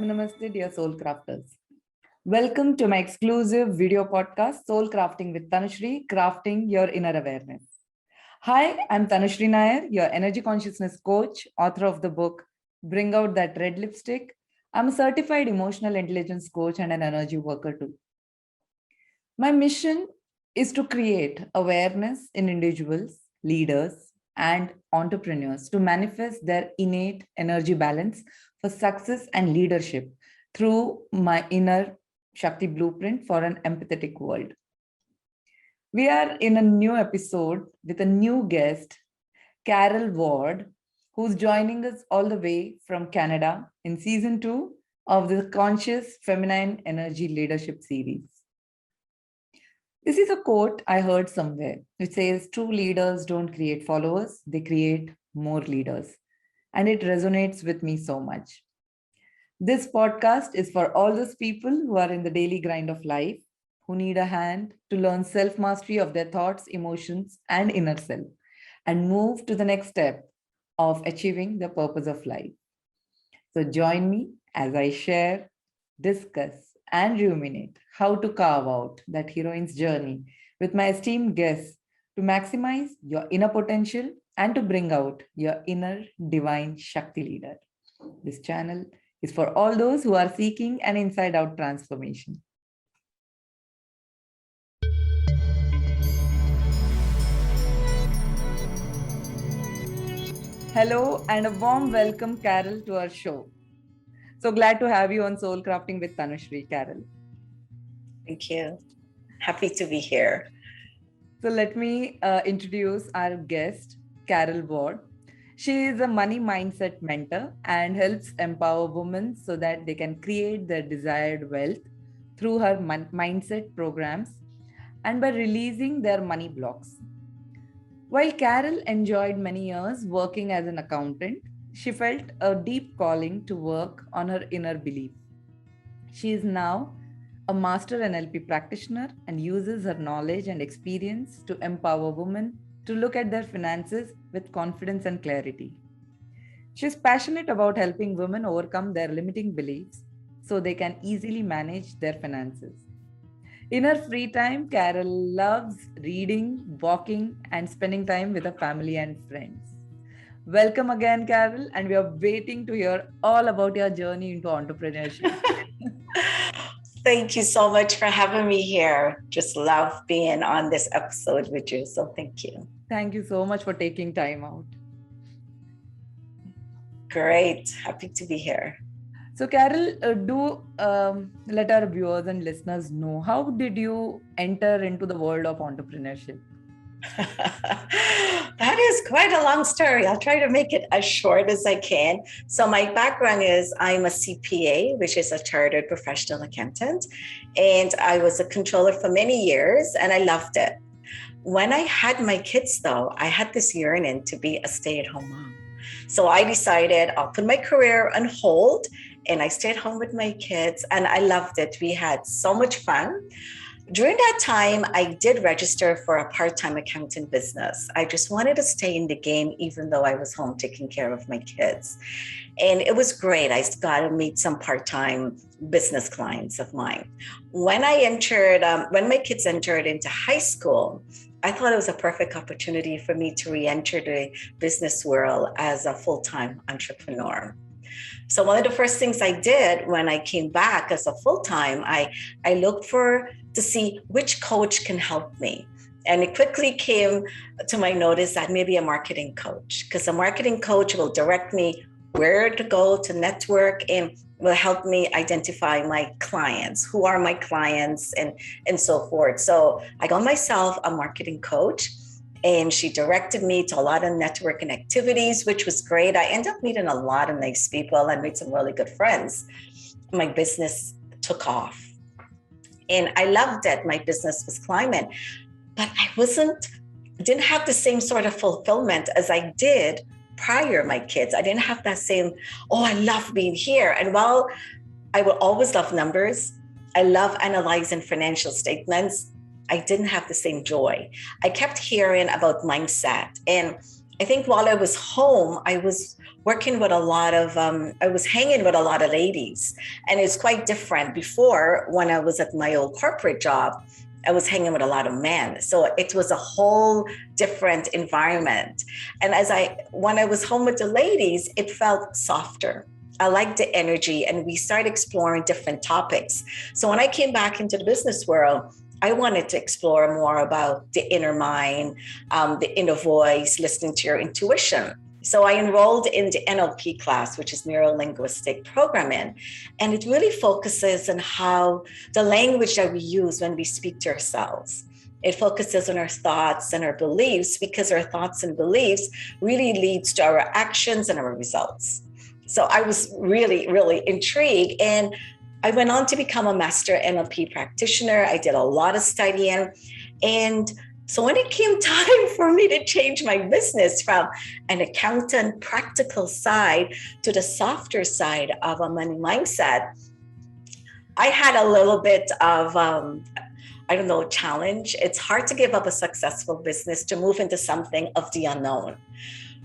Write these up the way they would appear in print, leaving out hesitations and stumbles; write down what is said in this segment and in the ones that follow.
Namaste, dear soul crafters. Welcome to my exclusive video podcast, Soul Crafting with Tanushree, Crafting Your Inner Awareness. Hi, I'm Tanushree Nair, your energy consciousness coach, author of the book, Bring Out That Red Lipstick. I'm a certified emotional intelligence coach and an energy worker too. My mission is to create awareness in individuals, leaders, and entrepreneurs to manifest their innate energy balance for success and leadership through my inner Shakti blueprint for an empathetic world. We are in a new episode with a new guest, Carol Ward, who's joining us all the way from Canada in season 2 of the Conscious Feminine Energy Leadership series. This is a quote I heard somewhere, which says, true leaders don't create followers, they create more leaders. And it resonates with me so much. This podcast is for all those people who are in the daily grind of life, who need a hand to learn self-mastery of their thoughts, emotions, and inner self, and move to the next step of achieving the purpose of life. So join me as I share, discuss, and ruminate how to carve out that heroine's journey with my esteemed guests to maximize your inner potential and to bring out your inner divine Shakti leader. This channel is for all those who are seeking an inside-out transformation. Hello and a warm welcome, Carol, to our show. So glad to have you on Soul Crafting with Tanushree, Carol. Thank you. Happy to be here. So let me introduce our guest, Carol Ward. She is a money mindset mentor and helps empower women so that they can create their desired wealth through her mindset programs and by releasing their money blocks. While Carol enjoyed many years working as an accountant, she felt a deep calling to work on her inner belief. She is now a Master NLP Practitioner and uses her knowledge and experience to empower women to look at their finances with confidence and clarity. She is passionate about helping women overcome their limiting beliefs so they can easily manage their finances. In her free time, Carol loves reading, walking, and spending time with her family and friends. Welcome again, Carol, and we are waiting to hear all about your journey into entrepreneurship. Thank you so much for having me here. Just love being on this episode with you. So thank you. Thank you so much for taking time out. Great. Happy to be here. So Carol, do let our viewers and listeners know, how did you enter into the world of entrepreneurship? That is quite a long story. I'll try to make it as short as I can. So my background is I'm a CPA, which is a chartered professional accountant. And I was a controller for many years and I loved it. When I had my kids though, I had this yearning to be a stay-at-home mom. So I decided I'll put my career on hold and I stayed home with my kids and I loved it. We had so much fun. During that time, I did register for a part-time accounting business. I just wanted to stay in the game, even though I was home taking care of my kids. And it was great. I got to meet some part-time business clients of mine. When my kids entered into high school, I thought it was a perfect opportunity for me to re-enter the business world as a full-time entrepreneur. So one of the first things I did when I came back as a full-time, I looked to see which coach can help me. And it quickly came to my notice that maybe a marketing coach, because a marketing coach will direct me where to go to network and will help me identify my clients, who are my clients and so forth. So I got myself a marketing coach. And she directed me to a lot of networking activities, which was great. I ended up meeting a lot of nice people and made some really good friends. My business took off. And I loved it. My business was climbing. But I didn't have the same sort of fulfillment as I did prior to my kids. I didn't have that same, I love being here. And while I will always love numbers, I love analyzing financial statements, I didn't have the same joy. I kept hearing about mindset and I think while I was home, I was working with a lot of, I was hanging with a lot of ladies. And it's quite different. Before, when I was at my old corporate job, I was hanging with a lot of men. So it was a whole different environment. And when I was home with the ladies, it felt softer. I liked the energy, and we started exploring different topics. So when I came back into the business world, I wanted to explore more about the inner mind, the inner voice, listening to your intuition. So I enrolled in the NLP class, which is NeuroLinguistic Programming. And it really focuses on how the language that we use when we speak to ourselves. It focuses on our thoughts and our beliefs, because our thoughts and beliefs really leads to our actions and our results. So I was really, really intrigued. And I went on to become a Master NLP Practitioner. I did a lot of studying. And so when it came time for me to change my business from an accountant practical side to the softer side of a money mindset, I had a little bit of, challenge. It's hard to give up a successful business to move into something of the unknown.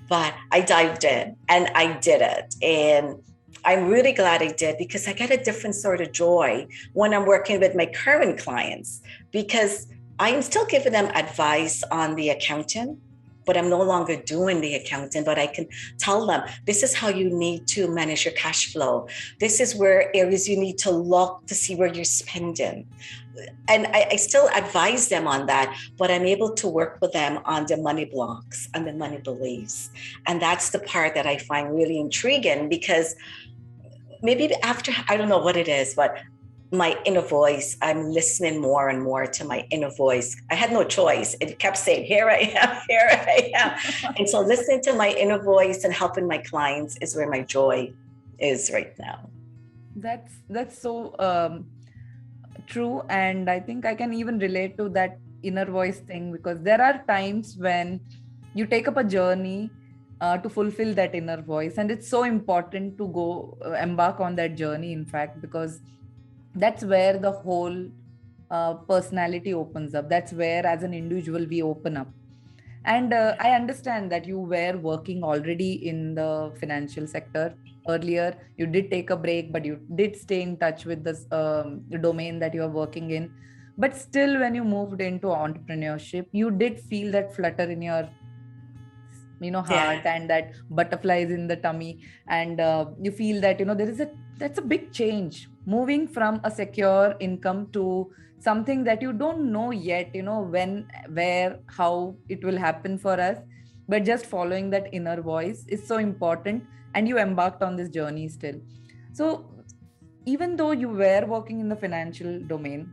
But I dived in and I did it. And I'm really glad I did, because I get a different sort of joy when I'm working with my current clients, because I'm still giving them advice on the accounting, but I'm no longer doing the accounting, but I can tell them, this is how you need to manage your cash flow. This is where areas you need to look to see where you're spending. And I still advise them on that, but I'm able to work with them on the money blocks and the money beliefs. And that's the part that I find really intriguing, because maybe after, I don't know what it is, but my inner voice, I'm listening more and more to my inner voice. I had no choice. It kept saying, here I am, here I am. And so listening to my inner voice and helping my clients is where my joy is right now. That's so true. And I think I can even relate to that inner voice thing, because there are times when you take up a journey to fulfill that inner voice. And it's so important to go embark on that journey, in fact, because that's where the whole personality opens up. That's where, as an individual, we open up. And I understand that you were working already in the financial sector earlier. You did take a break, but you did stay in touch with this the domain that you are working in. But still, when you moved into entrepreneurship, you did feel that flutter in your heart, and that butterflies in the tummy, and you feel that that's a big change, moving from a secure income to something that you don't know yet, when, where, how it will happen for us. But just following that inner voice is so important, and you embarked on this journey still. So even though you were working in the financial domain,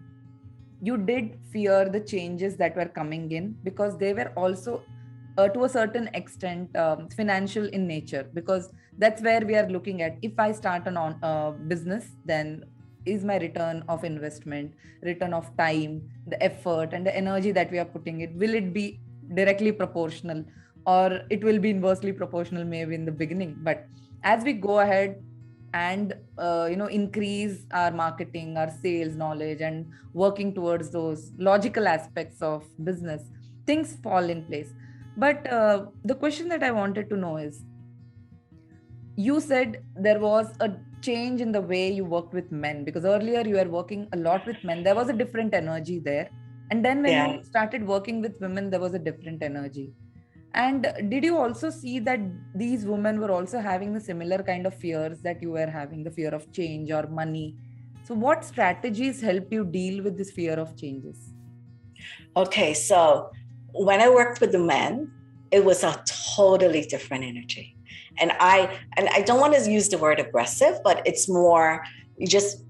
you did fear the changes that were coming in, because they were also to a certain extent financial in nature, because that's where we are looking at, if I start an business, then is my return of investment, return of time, the effort and the energy that we are putting it, will it be directly proportional, or it will be inversely proportional maybe in the beginning. But as we go ahead and increase our marketing, our sales knowledge, and working towards those logical aspects of business, things fall in place. But the question that I wanted to know is, you said there was a change in the way you worked with men, because earlier you were working a lot with men. There was a different energy there. And then when you started working with women, there was a different energy. And did you also see that these women were also having the similar kind of fears that you were having, the fear of change or money? So what strategies help you deal with this fear of changes? Okay, so when I worked with the men, it was a totally different energy. And I don't want to use the word aggressive, but it's more,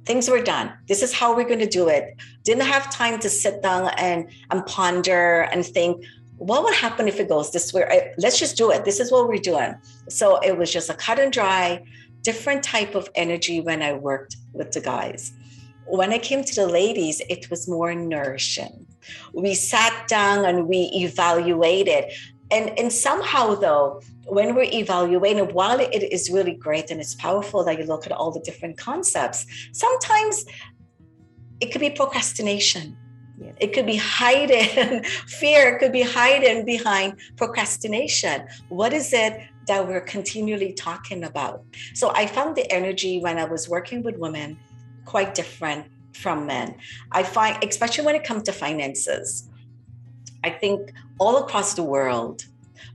things were done. This is how we're going to do it. Didn't have time to sit down and ponder and think, what would happen if it goes this way? Let's just do it. This is what we're doing. So it was just a cut and dry, different type of energy when I worked with the guys. When I came to the ladies, it was more nourishing. We sat down and we evaluated. And somehow, though, when we're evaluating, while it is really great and it's powerful that you look at all the different concepts, sometimes it could be procrastination. Yes. It could be hidden. Fear could be hidden behind procrastination. What is it that we're continually talking about? So I found the energy when I was working with women quite different from men. I find, especially when it comes to finances, I think all across the world,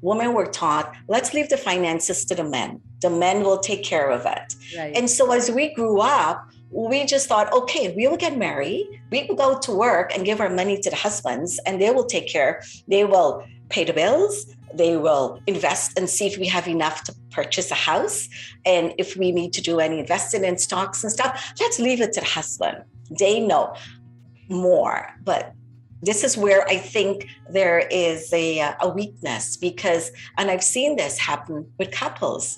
women were taught, let's leave the finances to the men. The men will take care of it. Right. And so as we grew up, we just thought, okay, we will get married. We will go to work and give our money to the husbands, and they will take care. They will pay the bills. They will invest and see if we have enough to purchase a house. And if we need to do any investing in stocks and stuff, let's leave it to the husband. They know more. But this is where I think there is a weakness, because, and I've seen this happen with couples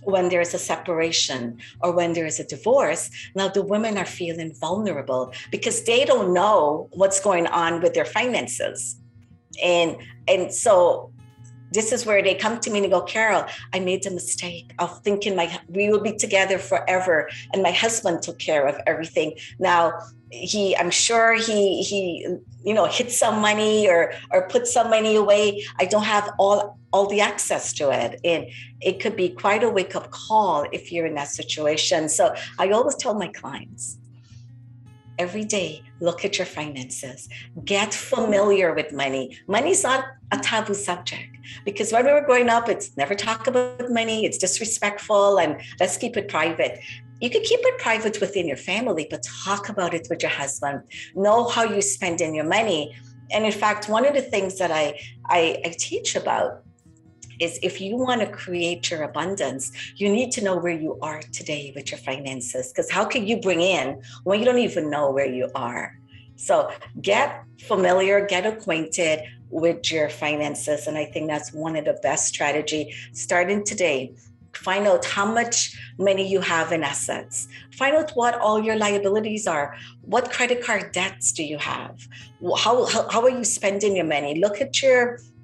when there's a separation or when there is a divorce. Now the women are feeling vulnerable because they don't know what's going on with their finances. And so this is where they come to me and go, Carol, I made the mistake of thinking we will be together forever, and my husband took care of everything. Now I'm sure he hid some money or put some money away. I don't have all the access to it. And it could be quite a wake-up call if you're in that situation. So I always tell my clients, every day, look at your finances. Get familiar with money. Money's not a taboo subject, because when we were growing up, it's never talk about money. It's disrespectful, and let's keep it private. You can keep it private within your family, but talk about it with your husband. Know how you spend in your money. And in fact, one of the things that I teach about is, if you want to create your abundance, you need to know where you are today with your finances. Because how can you bring in when you don't even know where you are? So get familiar, get acquainted with your finances. And I think that's one of the best strategy. Starting today, find out how much money you have in assets. Find out what all your liabilities are. What credit card debts do you have? How are you spending your money? Look at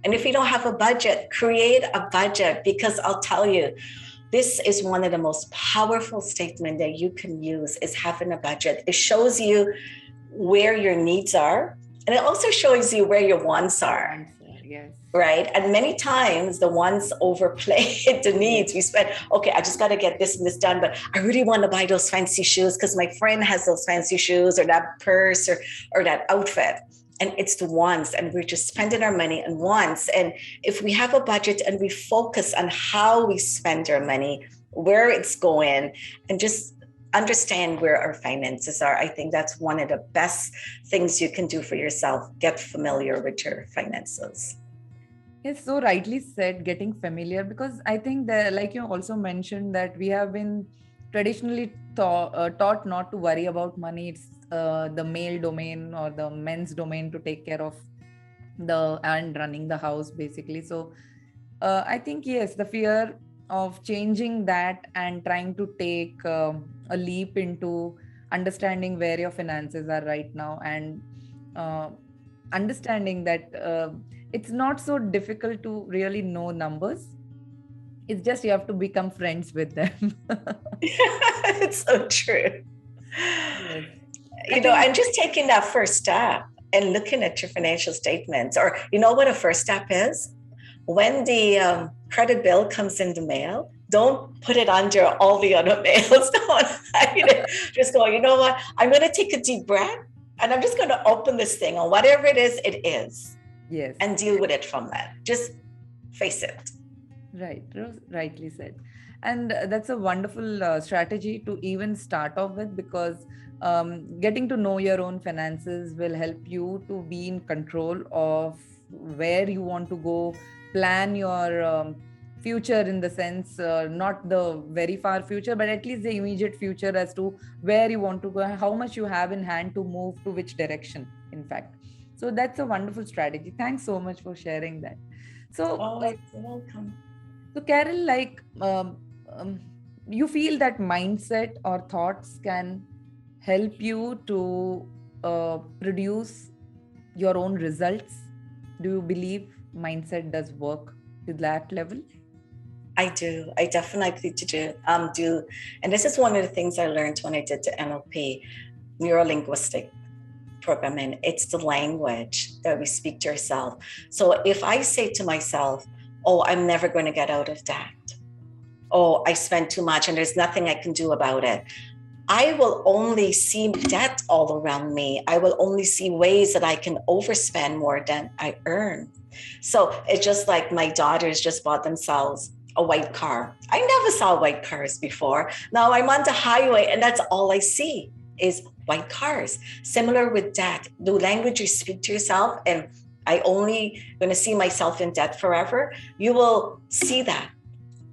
and if you don't have a budget, create a budget, because I'll tell you, this is one of the most powerful statements that you can use, is having a budget. It shows you where your needs are, and it also shows you where your wants are. Yes. Right. And many times the wants overplay the needs. We spend, okay, I just got to get this and this done, but I really want to buy those fancy shoes because my friend has those fancy shoes, or that purse, or that outfit. And it's the wants, and we're just spending our money on wants. And if we have a budget and we focus on how we spend our money, where it's going, and just understand where our finances are, I think that's one of the best things you can do for yourself. Get familiar with your finances. Yes, so rightly said, getting familiar, because I think that, like you also mentioned, that we have been traditionally taught not to worry about money. It's the male domain or the men's domain to take care of and running the house, basically. So I think, yes, the fear of changing that and trying to take a leap into understanding where your finances are right now, and understanding that it's not so difficult to really know numbers. It's just you have to become friends with them. It's so true. Yes. And just taking that first step and looking at your financial statements, or what a first step is? When the credit bill comes in the mail, don't put it under all the other mails. Don't hide it. Just go, you know what? I'm going to take a deep breath, and I'm just going to open this thing, and whatever it is. Yes. And deal with it from that. Just face it. Right. Rightly said. And that's a wonderful strategy to even start off with, because getting to know your own finances will help you to be in control of where you want to go, plan your future, in the sense, not the very far future, but at least the immediate future, as to where you want to go, how much you have in hand to move to which direction, in fact. So that's a wonderful strategy. Thanks so much for sharing that. So, you're welcome. So Carol, you feel that mindset or thoughts can help you to produce your own results? Do you believe mindset does work to that level? I do. I definitely do. And this is one of the things I learned when I did the NLP, NeuroLinguistic Programming. It's the language that we speak to ourselves. So if I say to myself, oh, I'm never going to get out of debt. Oh, I spent too much and there's nothing I can do about it. I will only see debt all around me. I will only see ways that I can overspend more than I earn. So it's just like my daughters just bought themselves a white car. I never saw white cars before. Now I'm on the highway and that's all I see is white cars. Similar with debt, the language you speak to yourself, and I only going to see myself in debt forever, you will see that.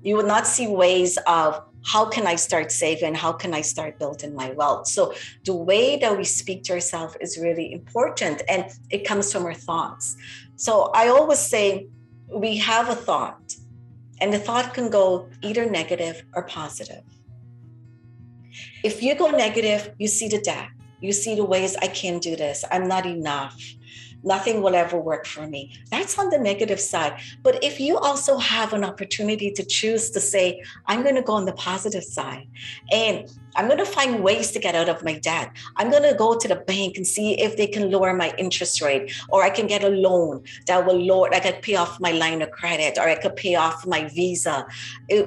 You will not see ways of how can I start saving? How can I start building my wealth? So the way that we speak to ourselves is really important, and it comes from our thoughts. So I always say we have a thought, and the thought can go either negative or positive. If you go negative, you see the debt. You see the ways I can't do this. I'm not enough. Nothing will ever work for me. That's on the negative side. But if you also have an opportunity to choose to say, I'm going to go on the positive side and I'm going to find ways to get out of my debt. I'm going to go to the bank and see if they can lower my interest rate, or I can get a loan that will lower, I could pay off my line of credit, or I could pay off my visa.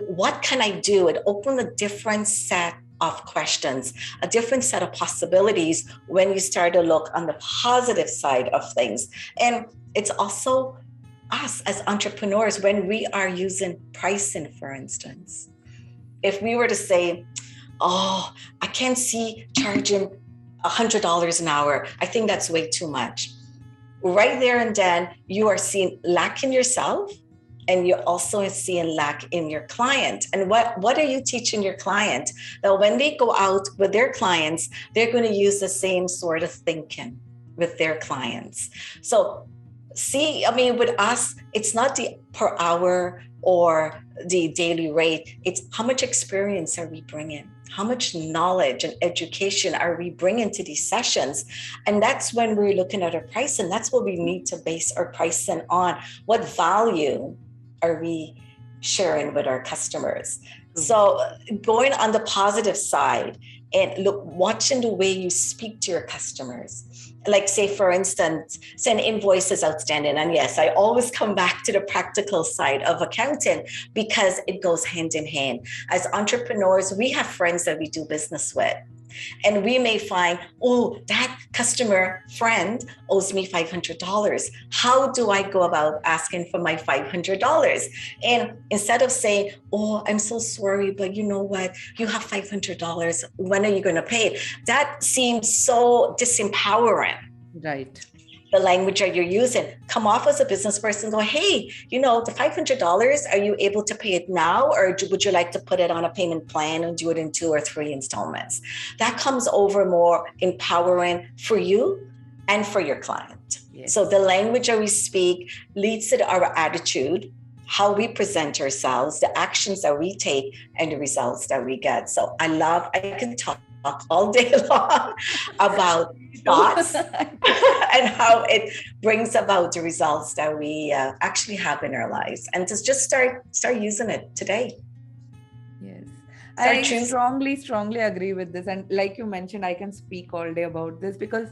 What can I do? It opened a different set of questions, a different set of possibilities when you start to look on the positive side of things. And it's also us as entrepreneurs when we are using pricing, for instance. If we were to say, oh, I can't see charging $100 an hour, I think that's way too much. Right there and then, you are seeing lack in yourself, and you're also seeing lack in your client. And what are you teaching your client? That when they go out with their clients, they're going to use the same sort of thinking with their clients. So see, I mean, with us, it's not the per hour or the daily rate. It's how much experience are we bringing? How much knowledge and education are we bringing to these sessions? And that's when we're looking at our pricing. That's what we need to base our pricing on. What value are we sharing with our customers? So going on the positive side and watching the way you speak to your customers. Like say, for instance, say an invoice is outstanding. And yes, I always come back to the practical side of accounting because it goes hand in hand. As entrepreneurs, we have friends that we do business with. And we may find, oh, that customer friend owes me $500. How do I go about asking for my $500? And instead of saying, oh, I'm so sorry, but you know what? You have $500. When are you going to pay it? That seems so disempowering. Right. The language that you're using, come off as a business person, go, hey, you know, the $500, are you able to pay it now? Or would you like to put it on a payment plan and do it in 2 or 3 installments? That comes over more empowering for you and for your client. Yes. So the language that we speak leads to our attitude, how we present ourselves, the actions that we take, and the results that we get. So I can talk all day long about thoughts and how it brings about the results that we actually have in our lives, and to just start using it today. Yes, I strongly agree with this. And like you mentioned, I can speak all day about this because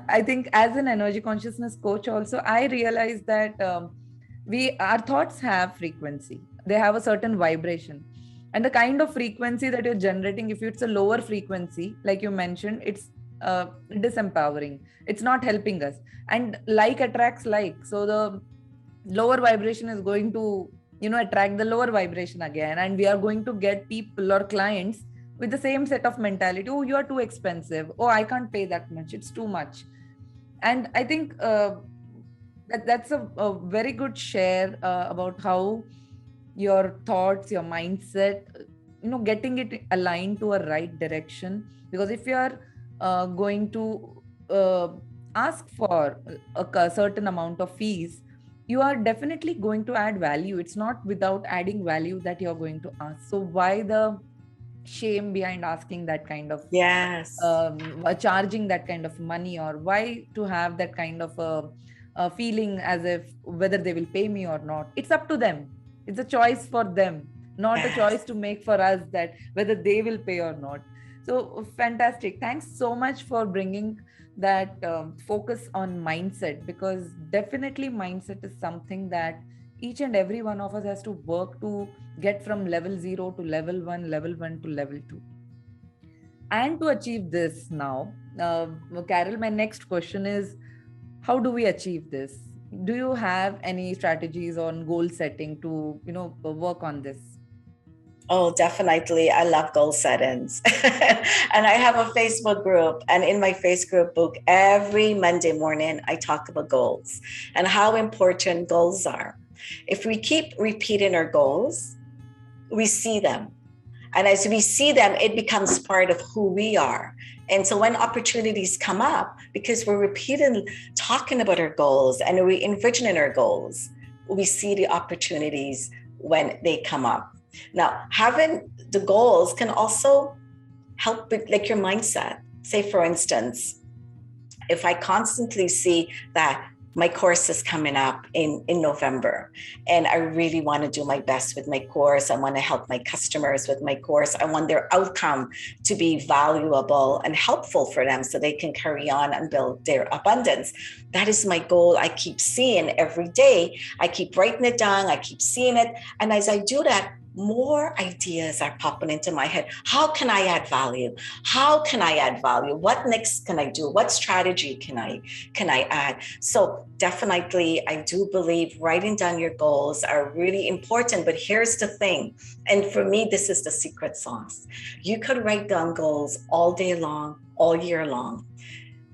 I think as an energy consciousness coach also, I realized that our thoughts have frequency. They have a certain vibration. And the kind of frequency that you're generating, if it's a lower frequency, like you mentioned, it's disempowering. It's not helping us. And like attracts like. So the lower vibration is going to, attract the lower vibration again. And we are going to get people or clients with the same set of mentality. Oh, you are too expensive. Oh, I can't pay that much. It's too much. And I think that's a very good share about how your thoughts, your mindset, getting it aligned to a right direction. Because if you are going to ask for a certain amount of fees, you are definitely going to add value. It's not without adding value that you're going to ask. So why the shame behind asking that kind of charging that kind of money, or why to have that kind of a feeling as if whether they will pay me or not? It's up to them. It's a choice for them, not a choice to make for us that whether they will pay or not. So fantastic. Thanks so much for bringing that focus on mindset, because definitely mindset is something that each and every one of us has to work to get from level 0 to level 1 to level 2. And to achieve this now, Carol, my next question is, how do we achieve this? Do you have any strategies on goal setting to, work on this? Oh, definitely. I love goal settings. And I have a Facebook group. And in my Facebook book, every Monday morning, I talk about goals and how important goals are. If we keep repeating our goals, we see them. And as we see them, it becomes part of who we are. And so when opportunities come up, because we're repeatedly talking about our goals and we're envisioning our goals, we see the opportunities when they come up. Now, having the goals can also help with like your mindset. Say, for instance, if I constantly see that my course is coming up in November, and I really want to do my best with my course. I want to help my customers with my course. I want their outcome to be valuable and helpful for them so they can carry on and build their abundance. That is my goal. I keep seeing every day. I keep writing it down. I keep seeing it. And as I do that, more ideas are popping into my head. How can I add value? How can I add value? What next can I do? What strategy can I add? So definitely, I do believe writing down your goals are really important. But here's the thing. And for me, this is the secret sauce. You could write down goals all day long, all year long.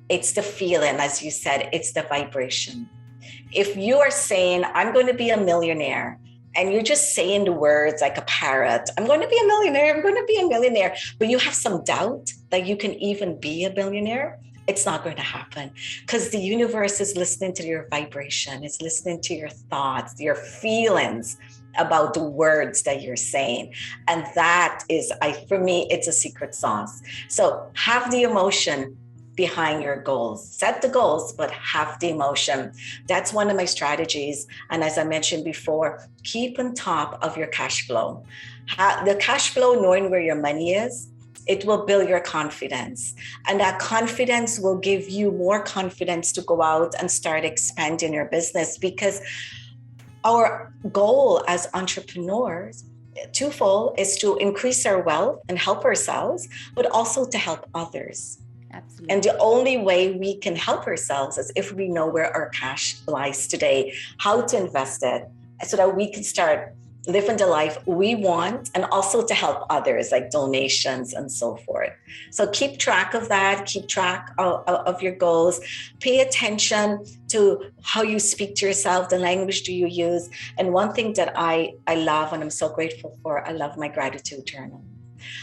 It's the feeling, as you said, it's the vibration. If you are saying, I'm going to be a millionaire, and you're just saying the words like a parrot, I'm going to be a millionaire, I'm going to be a millionaire, but you have some doubt that you can even be a billionaire, it's not going to happen, because the universe is listening to your vibration, it's listening to your thoughts, your feelings about the words that you're saying. And that is, for me, it's a secret sauce. So have the emotion behind your goals. Set the goals, but have the emotion. That's one of my strategies. And as I mentioned before, keep on top of your cash flow. The cash flow, knowing where your money is, it will build your confidence. And that confidence will give you more confidence to go out and start expanding your business, because our goal as entrepreneurs, twofold, is to increase our wealth and help ourselves, but also to help others. Absolutely. And the only way we can help ourselves is if we know where our cash lies today, how to invest it, so that we can start living the life we want, and also to help others, like donations and so forth. So keep track of that, keep track of your goals, pay attention to how you speak to yourself, the language do you use. And one thing that I love and I'm so grateful for, I love my gratitude journal.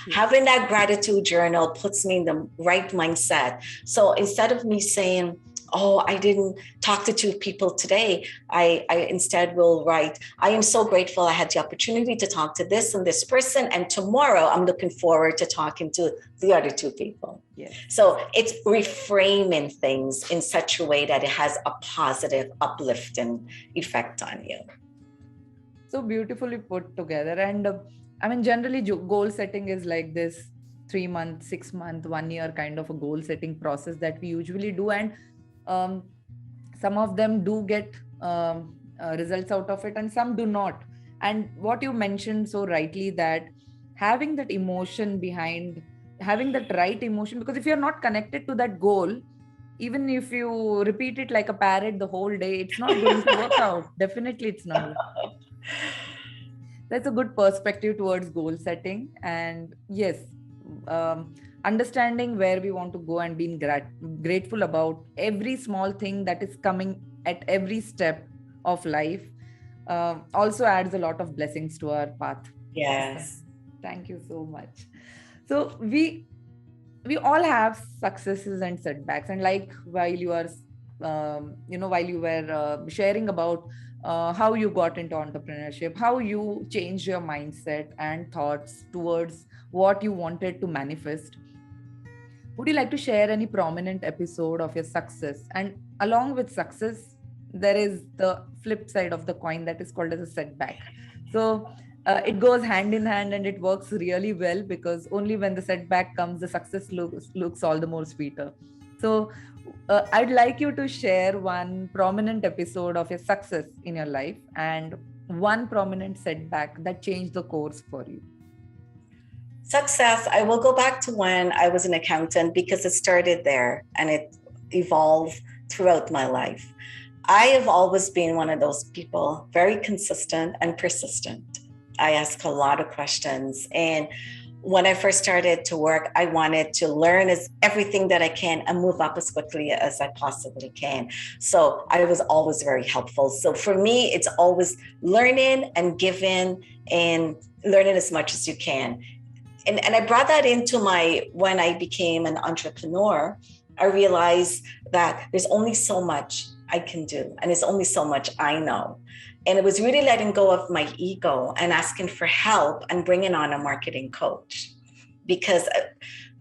Yes. Having that gratitude journal puts me in the right mindset. So instead of me saying, oh, I didn't talk to 2 people today, I instead will write, I am so grateful I had the opportunity to talk to this and this person, and tomorrow I'm looking forward to talking to the other 2 people. Yes. So it's reframing things in such a way that it has a positive, uplifting effect on you. So beautifully put together. And generally goal setting is like this 3 month, 6 month, 1 year kind of a goal setting process that we usually do. And some of them do get results out of it and some do not. And what you mentioned so rightly, that having that emotion behind, having that right emotion, because if you're not connected to that goal, even if you repeat it like a parrot the whole day, it's not going to work out. Definitely it's not. That's a good perspective towards goal setting. And yes, understanding where we want to go and being grateful about every small thing that is coming at every step of life also adds a lot of blessings to our path. Yes. Thank you so much. So we all have successes and setbacks. And like while you are, while you were sharing about how you got into entrepreneurship, how you changed your mindset and thoughts towards what you wanted to manifest, would you like to share any prominent episode of your success? And along with success, there is the flip side of the coin that is called as a setback. So it goes hand in hand, and it works really well, because only when the setback comes, the success looks all the more sweeter. So I'd like you to share one prominent episode of your success in your life and one prominent setback that changed the course for you. Success, I will go back to when I was an accountant, because it started there and it evolved throughout my life. I have always been one of those people, very consistent and persistent. I ask a lot of questions. And when I first started to work, I wanted to learn everything that I can and move up as quickly as I possibly can. So I was always very helpful. So for me, it's always learning and giving and learning as much as you can. And I brought that into when I became an entrepreneur, I realized that there's only so much I can do, and there's only so much I know. And it was really letting go of my ego and asking for help and bringing on a marketing coach. Because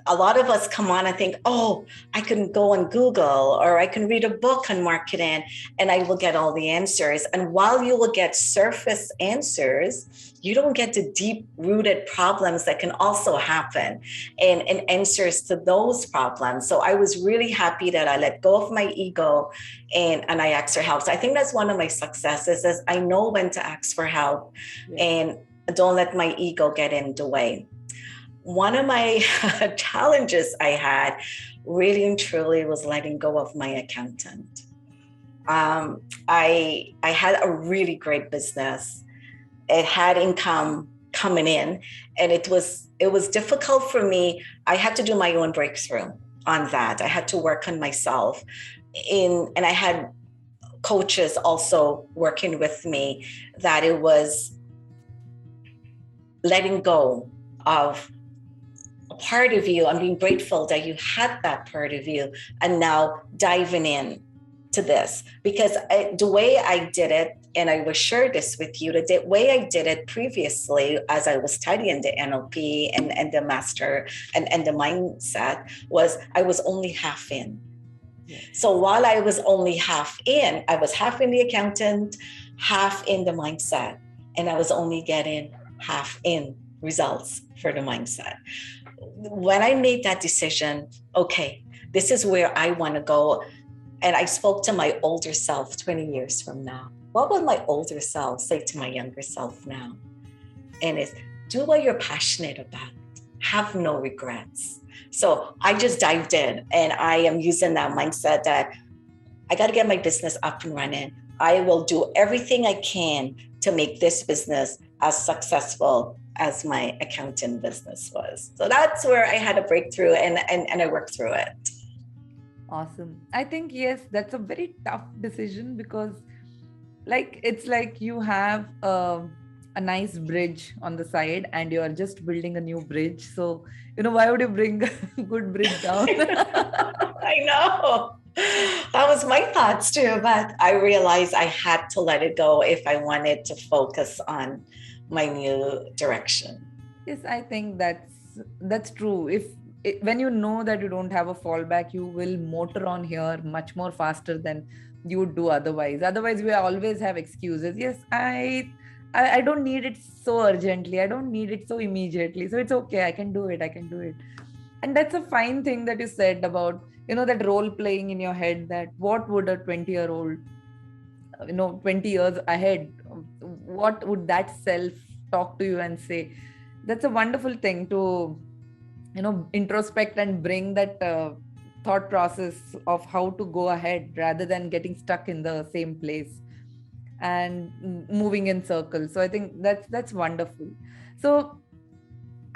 a lot of us come on and think, oh, I can go on Google or I can read a book on marketing and I will get all the answers. And while you will get surface answers, you don't get the deep rooted problems that can also happen and answers to those problems. So I was really happy that I let go of my ego and I asked for help. So I think that's one of my successes, is I know when to ask for help and don't let my ego get in the way. One of my challenges I had really and truly was letting go of my accountant. I had a really great business. It had income coming in, and it was difficult for me. I had to do my own breakthrough on that. I had to work on myself, and I had coaches also working with me, that it was letting go of a part of you. I'm being grateful that you had that part of you, and now diving in to this, because the way I did it, and I will share this with you, the way I did it previously as I was studying the NLP and the master and the mindset, was I was only half in. So while I was only half in, I was half in the accountant, half in the mindset, and I was only getting half in results for the mindset. When I made that decision, okay, this is where I want to go. And I spoke to my older self 20 years from now. What would my older self say to my younger self now? And it's, do what you're passionate about. Have no regrets. So I just dived in, and I am using that mindset that I got to get my business up and running. I will do everything I can to make this business as successful as my accounting business was. So that's where I had a breakthrough, and I worked through it. Awesome. I think, yes, that's a very tough decision, because it's like you have a nice bridge on the side and you're just building a new bridge. So, why would you bring a good bridge down? I know. That was my thoughts too, but I realized I had to let it go if I wanted to focus on my new direction. Yes, I think that's true. When you know that you don't have a fallback, you will motor on here much more faster than you would do otherwise. Otherwise, we always have excuses. Yes, I don't need it so urgently. I don't need it so immediately. So it's okay. I can do it. And that's a fine thing that you said about, that role playing in your head, that what would a 20-year-old, 20 years ahead, what would that self talk to you and say? That's a wonderful thing to, introspect and bring that thought process of how to go ahead rather than getting stuck in the same place and moving in circles. So I think that's wonderful. So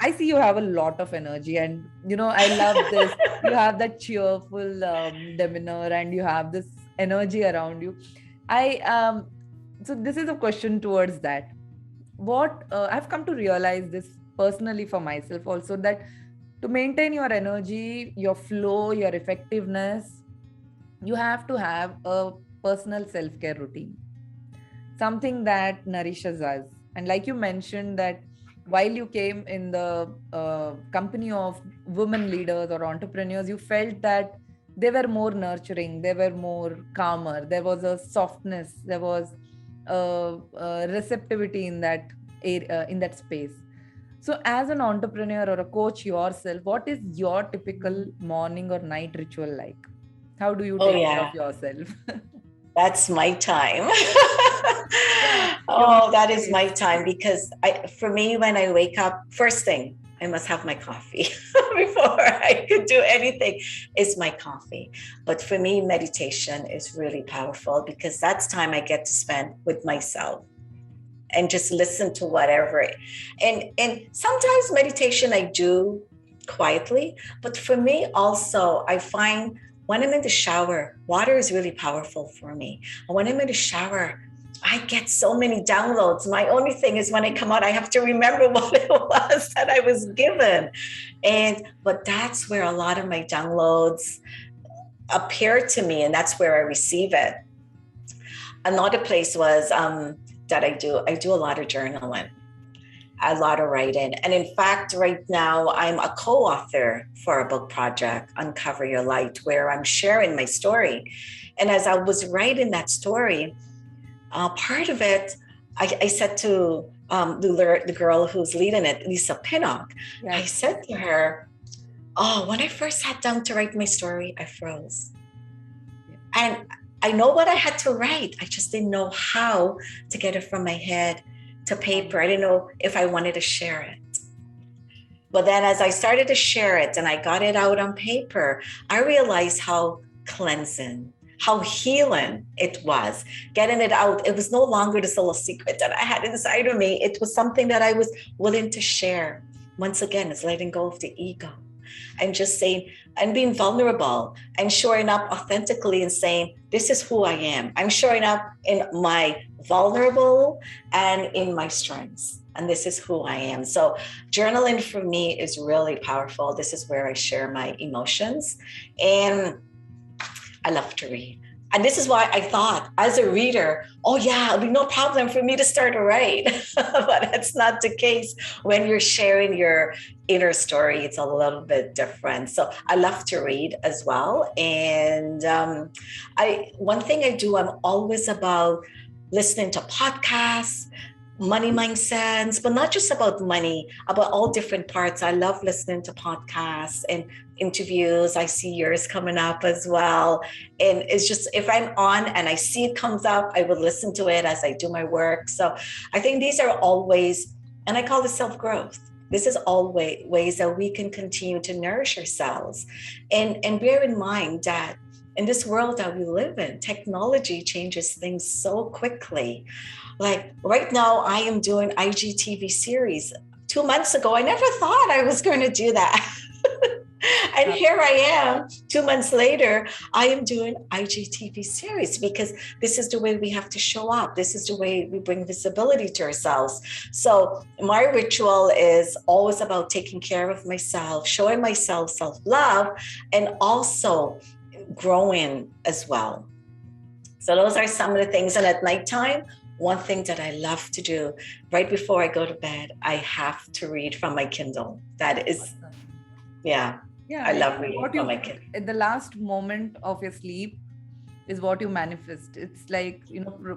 I see you have a lot of energy, and I love this. You have that cheerful demeanor, and you have this energy around you. So this is a question towards that. What I've come to realize this personally for myself also, that to maintain your energy, your flow, your effectiveness, you have to have a personal self-care routine, something that nourishes us. And like you mentioned, that while you came in the company of women leaders or entrepreneurs, you felt that they were more nurturing, they were more calmer, there was a softness, there was a receptivity in that in that space. So as an entrepreneur or a coach yourself, what is your typical morning or night ritual like? How do you Oh, take care yeah. of yourself? That's my time. Yeah, your Oh, that is my space. time because for me, when I wake up, first thing, I must have my coffee before I could do anything. It's my coffee. But for me, meditation is really powerful because that's time I get to spend with myself and just listen to whatever. And sometimes meditation I do quietly, but for me also, I find when I'm in the shower, water is really powerful for me. And when I'm in the shower, I get so many downloads. My only thing is when I come out, I have to remember what it was that I was given. But that's where a lot of my downloads appear to me, and that's where I receive it. Another place was that I do a lot of journaling, a lot of writing. And in fact, right now, I'm a co-author for a book project, Uncover Your Light, where I'm sharing my story. And as I was writing that story, part of it, I said to the girl who's leading it, Lisa Pinnock, Yes. I said to her, oh, when I first sat down to write my story, I froze. Yeah. And I know what I had to write. I just didn't know how to get it from my head to paper. I didn't know if I wanted to share it. But then as I started to share it and I got it out on paper, I realized how cleansing, how healing it was. Getting it out, it was no longer this little secret that I had inside of me. It was something that I was willing to share. Once again, it's letting go of the ego and just saying, and being vulnerable and showing up authentically and saying, this is who I am. I'm showing up in my vulnerable and in my strengths. And this is who I am. So journaling for me is really powerful. This is where I share my emotions. And I love to read. And this is why I thought as a reader, oh yeah, it'll be no problem for me to start to write. But that's not the case. When you're sharing your inner story, it's a little bit different. So I love to read as well. And one thing I do, I'm always about listening to podcasts, money mindsets, but not just about money, about all different parts. I love listening to podcasts and interviews. I see yours coming up as well. And it's just, if I'm on and I see it comes up, I will listen to it as I do my work. So I think these are always, and I call it self-growth. This is always ways that we can continue to nourish ourselves. And bear in mind that in this world that we live in, technology changes things so quickly. Like right now, I am doing IGTV series. 2 months ago, I never thought I was going to do that. And here I am, 2 months later, I am doing IGTV series because this is the way we have to show up. This is the way we bring visibility to ourselves. So my ritual is always about taking care of myself, showing myself self-love, and also growing as well. So those are some of the things. And at nighttime, one thing that I love to do right before I go to bed, I have to read from my Kindle. That is, yeah, I love reading from my Kindle. At the last moment of your sleep is what you manifest. It's like,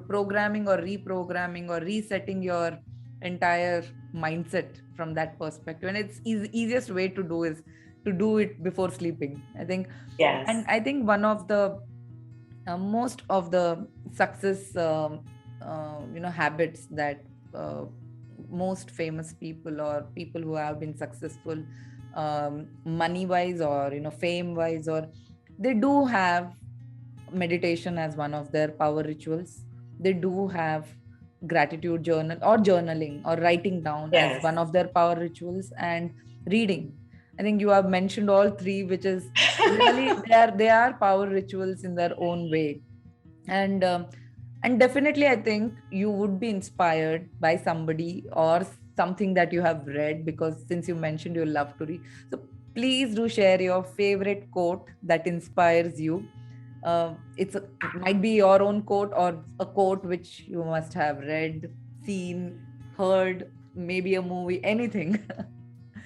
programming or reprogramming or resetting your entire mindset from that perspective. And it's easiest way to do is to do it before sleeping, I think. Yes. And I think one of the most of the success habits that most famous people or people who have been successful money wise or fame wise, or they do have meditation as one of their power rituals. They do have gratitude journal or journaling or writing down as one of their power rituals, and reading. I think you have mentioned all three, which is really they are power rituals in their own way. And definitely, I think you would be inspired by somebody or something that you have read, because since you mentioned you love to read. So please do share your favorite quote that inspires you. It might be your own quote or a quote which you must have read, seen, heard, maybe a movie, anything.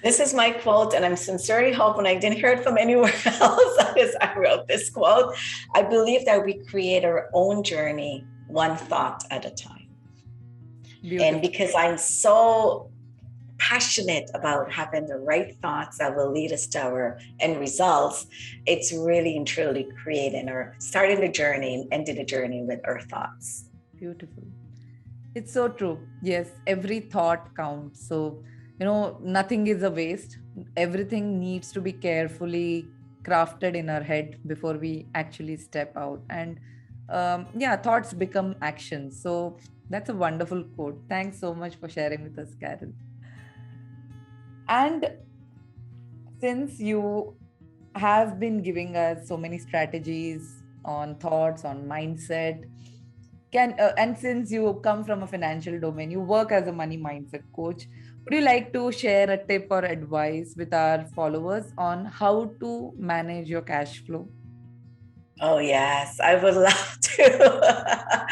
This is my quote, and I'm sincerely hoping I didn't hear it from anywhere else as I wrote this quote. I believe that we create our own journey, one thought at a time. And because I'm so passionate about having the right thoughts that will lead us to our end results, it's really and truly creating or starting the journey and ending the journey with our thoughts. Beautiful. It's so true. Yes, every thought counts. So, nothing is a waste. Everything needs to be carefully crafted in our head before we actually step out. And thoughts become actions. So, that's a wonderful quote. Thanks so much for sharing with us, Carol. And since you have been giving us so many strategies on thoughts, on mindset, and since you come from a financial domain, you work as a money mindset coach, would you like to share a tip or advice with our followers on how to manage your cash flow? Oh, yes, I would love to.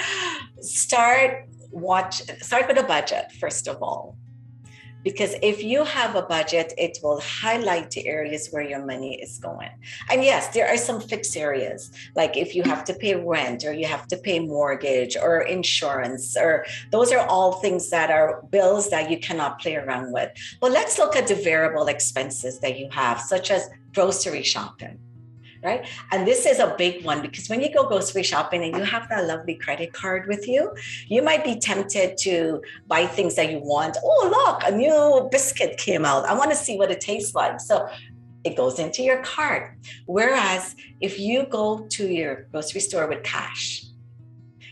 Start with a budget, first of all. Because if you have a budget, it will highlight the areas where your money is going. And yes, there are some fixed areas, like if you have to pay rent or you have to pay mortgage or insurance, or those are all things that are bills that you cannot play around with. But let's look at the variable expenses that you have, such as grocery shopping. Right? And this is a big one, because when you go grocery shopping and you have that lovely credit card with you, you might be tempted to buy things that you want. Oh, look, a new biscuit came out. I want to see what it tastes like. So it goes into your cart. Whereas if you go to your grocery store with cash,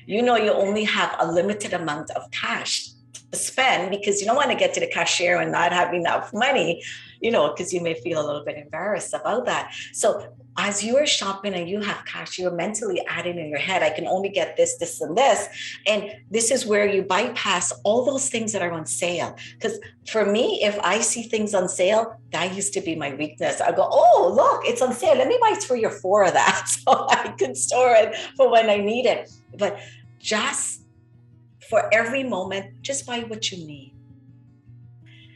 you only have a limited amount of cash to spend, because you don't want to get to the cashier and not have enough money, because you may feel a little bit embarrassed about that. So as you are shopping and you have cash, you're mentally adding in your head, I can only get this, this, and this. And this is where you bypass all those things that are on sale. Because for me, if I see things on sale, that used to be my weakness. I go, oh, look, it's on sale. Let me buy 3 or 4 of that so I can store it for when I need it. But just for every moment, just buy what you need.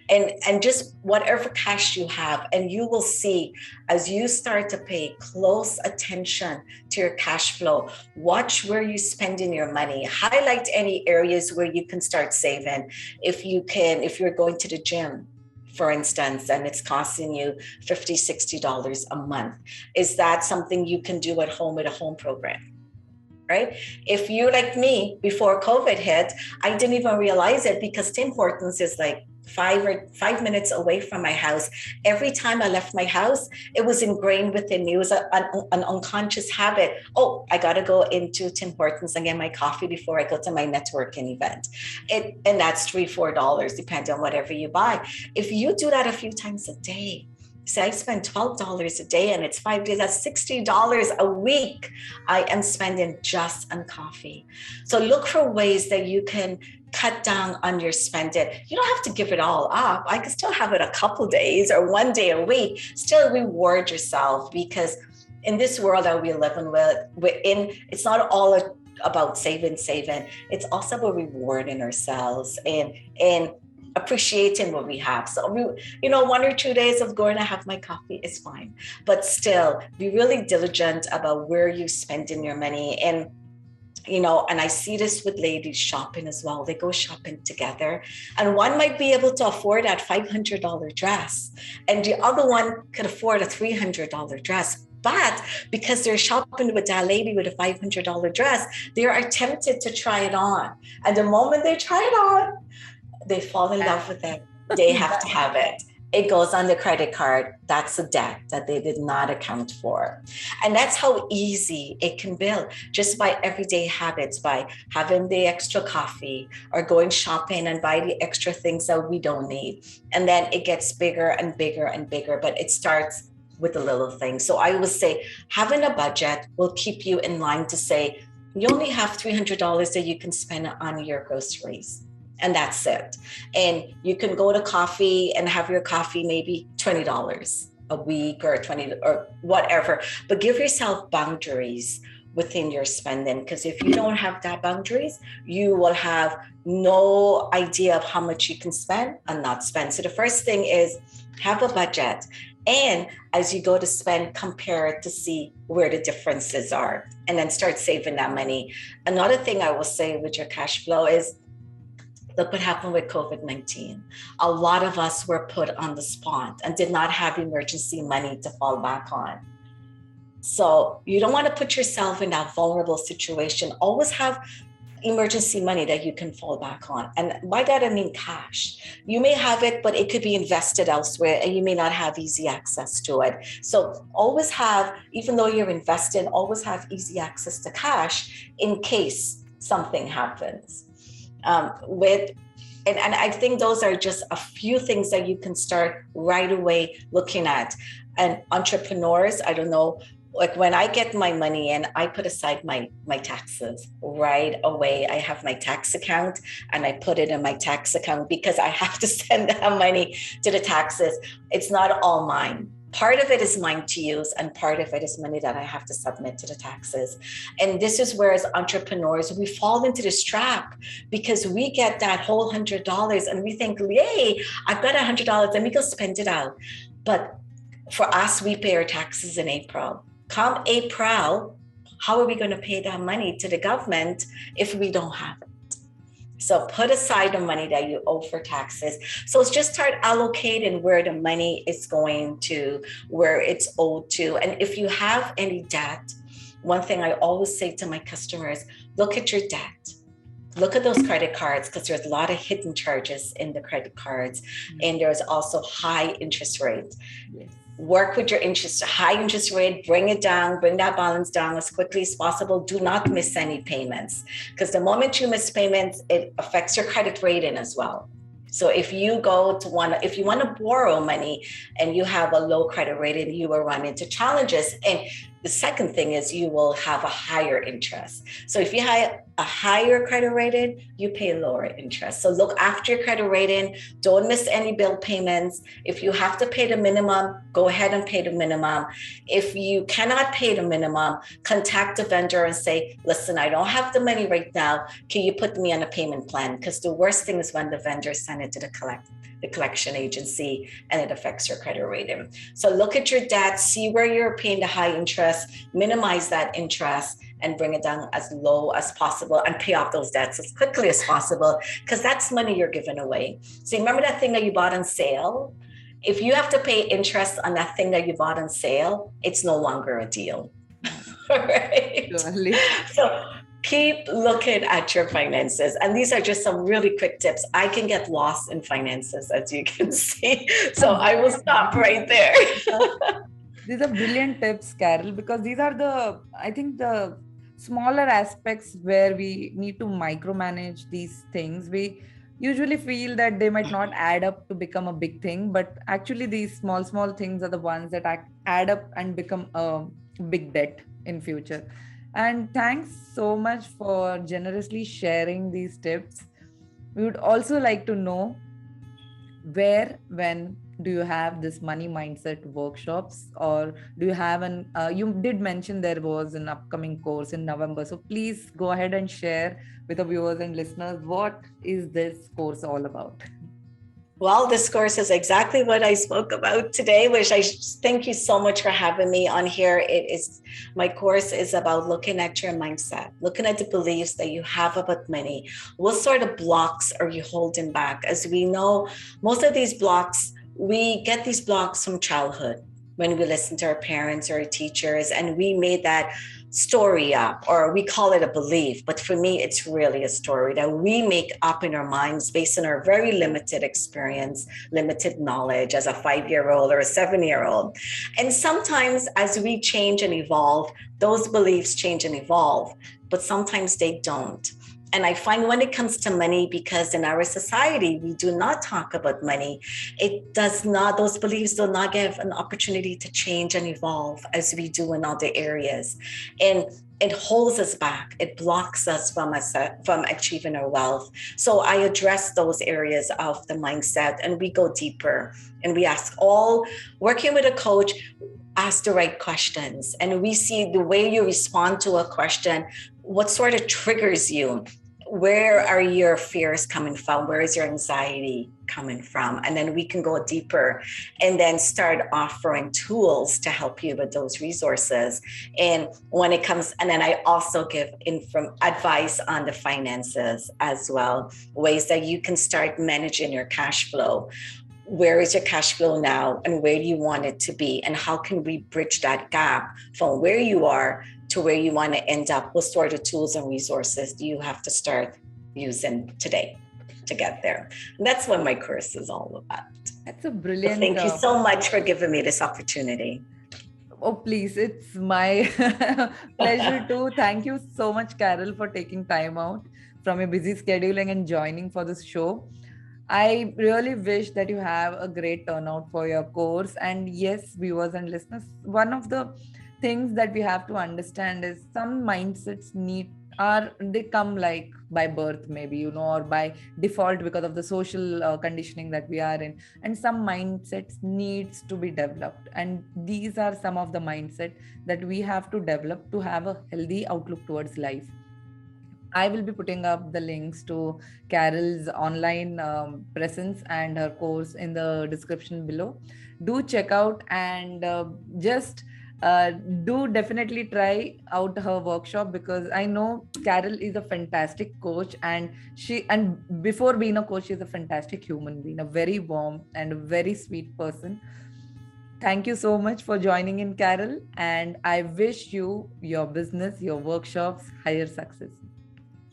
And just whatever cash you have, and you will see, as you start to pay close attention to your cash flow, watch where you're spending your money, highlight any areas where you can start saving. If you're going to the gym, for instance, and it's costing you $50, $60 a month, is that something you can do at home with a home program? Right? If you're like me, before COVID hit, I didn't even realize it, because Tim Hortons is like 5 minutes away from my house. Every time I left my house, it was ingrained within me. It was an unconscious habit. Oh, I got to go into Tim Hortons and get my coffee before I go to my networking event. And that's $3, $4, depending on whatever you buy. If you do that a few times a day, say I spend $12 a day and it's 5 days, that's $60 a week I am spending just on coffee. So look for ways that you can cut down on your spending. You don't have to give it all up. I can still have it a couple days or 1 day a week. Still reward yourself, because in this world that we're living within, it's not all about saving. It's also about rewarding ourselves and appreciating what we have. So 1 or 2 days of going to have my coffee is fine, but still be really diligent about where you're spending your money. And and I see this with ladies shopping as well. They go shopping together, and one might be able to afford that $500 dress, and the other one could afford a $300 dress. But because they're shopping with that lady with a $500 dress, they are tempted to try it on. And the moment they try it on, they fall in love with it. They have to have it. It goes on the credit card. That's a debt that they did not account for. And that's how easy it can build, just by everyday habits, by having the extra coffee or going shopping and buy the extra things that we don't need. And then it gets bigger and bigger and bigger, but it starts with the little things. So I would say having a budget will keep you in line to say, you only have $300 that you can spend on your groceries. And that's it. And you can go to coffee and have your coffee maybe $20 a week or 20 or whatever, but give yourself boundaries within your spending, because if you don't have that boundaries, you will have no idea of how much you can spend and not spend. So the first thing is have a budget. And as you go to spend, compare it to see where the differences are, and then start saving that money. Another thing I will say with your cash flow is, Look what happened with COVID-19. A lot of us were put on the spot and did not have emergency money to fall back on. So you don't want to put yourself in that vulnerable situation. Always have emergency money that you can fall back on. And by that, I mean cash. You may have it, but it could be invested elsewhere and you may not have easy access to it. So always have, even though you're invested, always have easy access to cash in case something happens. And I think those are just a few things that you can start right away looking at. And entrepreneurs, I don't know, like when I get my money in, I put aside my taxes right away. I have my tax account and I put it in my tax account because I have to send that money to the taxes. It's not all mine. Part of it is mine to use and part of it is money that I have to submit to the taxes. And this is where as entrepreneurs, we fall into this trap because we get that whole $100 and we think, yay, I've got $100, let me go spend it out. But for us, we pay our taxes in April. Come April, how are we going to pay that money to the government if we don't have it? So put aside the money that you owe for taxes. So it's just start allocating where the money is going to, where it's owed to. And if you have any debt, one thing I always say to my customers, look at your debt. Look at those credit cards because there's a lot of hidden charges in the credit cards. And there's also high interest rates. Yes. Work with your high interest rate, bring it down, bring that balance down as quickly as possible. Do not miss any payments because the moment you miss payments, it affects your credit rating as well. So if you want to borrow money and you have a low credit rating, you will run into challenges. And the second thing is you will have a higher interest. So if you have a higher credit rating, you pay lower interest. So look after your credit rating. Don't miss any bill payments. If you have to pay the minimum, go ahead and pay the minimum. If you cannot pay the minimum, contact the vendor and say, listen, I don't have the money right now. Can you put me on a payment plan? Because the worst thing is when the vendor send it to the collection agency and it affects your credit rating. So look at your debt, see where you're paying the high interest, minimize that interest and bring it down as low as possible and pay off those debts as quickly as possible because that's money you're giving away. So remember that thing that you bought on sale? If you have to pay interest on that thing that you bought on sale, it's no longer a deal. Right? Totally. So keep looking at your finances. And these are just some really quick tips. I can get lost in finances, as you can see. So I will stop right there. These are brilliant tips, Carol, because these are the smaller aspects where we need to micromanage these things. We usually feel that they might not add up to become a big thing, but actually these small things are the ones that add up and become a big debt in future. And thanks so much for generously sharing these tips. We would also like to know where, when do you have this money mindset workshops, or do you have you did mention there was an upcoming course in November. So please go ahead and share with the viewers and listeners, what is this course all about? Well, this course is exactly what I spoke about today, which I thank you so much for having me on here. My course is about looking at your mindset, looking at the beliefs that you have about money. What sort of blocks are you holding back? As we know, most of these blocks, we get these blocks from childhood when we listen to our parents or our teachers, and we made that story up, or we call it a belief. But for me, it's really a story that we make up in our minds based on our very limited experience, limited knowledge as a 5-year-old or a 7-year-old. And sometimes as we change and evolve, those beliefs change and evolve, but sometimes they don't. And I find when it comes to money, because in our society, we do not talk about money, those beliefs do not give an opportunity to change and evolve as we do in other areas. And it holds us back. It blocks us from achieving our wealth. So I address those areas of the mindset and we go deeper and we working with a coach, ask the right questions. And we see the way you respond to a question, what sort of triggers you? Where are your fears coming from? Where is your anxiety coming from. And then we can go deeper and then start offering tools to help you with those resources. And when it comes, and then I also give advice on the finances as well, ways that you can start managing your cash flow. Where is your cash flow now and where do you want it to be? And how can we bridge that gap from where you are to where you want to end up? What sort of tools and resources do you have to start using today to get there? And that's what my course is all about. That's a brilliant. So thank you so much for giving me this opportunity. Oh, please. It's my pleasure too. Thank you so much, Carol, for taking time out from your busy scheduling and joining for this show. I really wish that you have a great turnout for your course. And yes, viewers and listeners, one of the things that we have to understand is some mindsets they come like by birth, maybe, or by default because of the social conditioning that we are in. And some mindsets needs to be developed. And these are some of the mindset that we have to develop to have a healthy outlook towards life. I will be putting up the links to Carol's online presence and her course in the description below. Do check out and do definitely try out her workshop, because I know Carol is a fantastic coach, and before being a coach, she's a fantastic human being, a very warm and very sweet person. Thank you so much for joining in, Carol, and I wish you, your business, your workshops, higher success.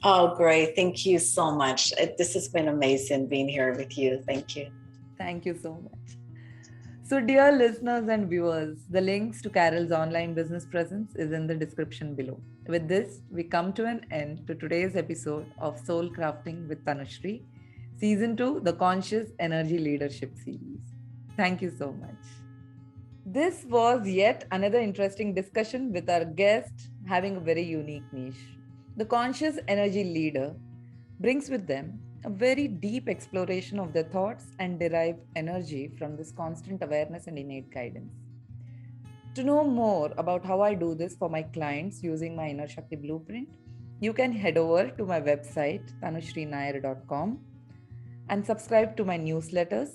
Oh, great. Thank you so much. This has been amazing being here with you. Thank you. Thank you so much. So, dear listeners and viewers, the links to Carol's online business presence is in the description below. With this, we come to an end to today's episode of Soul Crafting with Tanushree, Season 2, the Conscious Energy Leadership Series. Thank you so much. This was yet another interesting discussion with our guest having a very unique niche. The conscious energy leader brings with them a very deep exploration of their thoughts and derive energy from this constant awareness and innate guidance. To know more about how I do this for my clients using my Inner Shakti Blueprint, you can head over to my website, tanushreenair.com, and subscribe to my newsletters,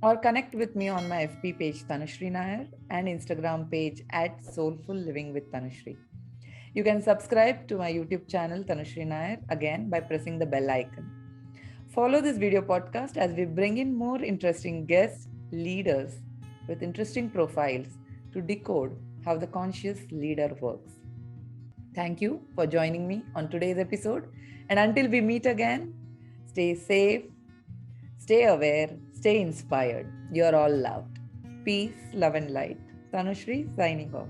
or connect with me on my FB page, Tanushree Nair, and Instagram page @soulfullivingwithtanushree. You can subscribe to my YouTube channel, Tanushree Nair, again by pressing the bell icon. Follow this video podcast as we bring in more interesting guests, leaders with interesting profiles to decode how the conscious leader works. Thank you for joining me on today's episode. And until we meet again, stay safe, stay aware, stay inspired. You're all loved. Peace, love, and light. Tanushree signing off.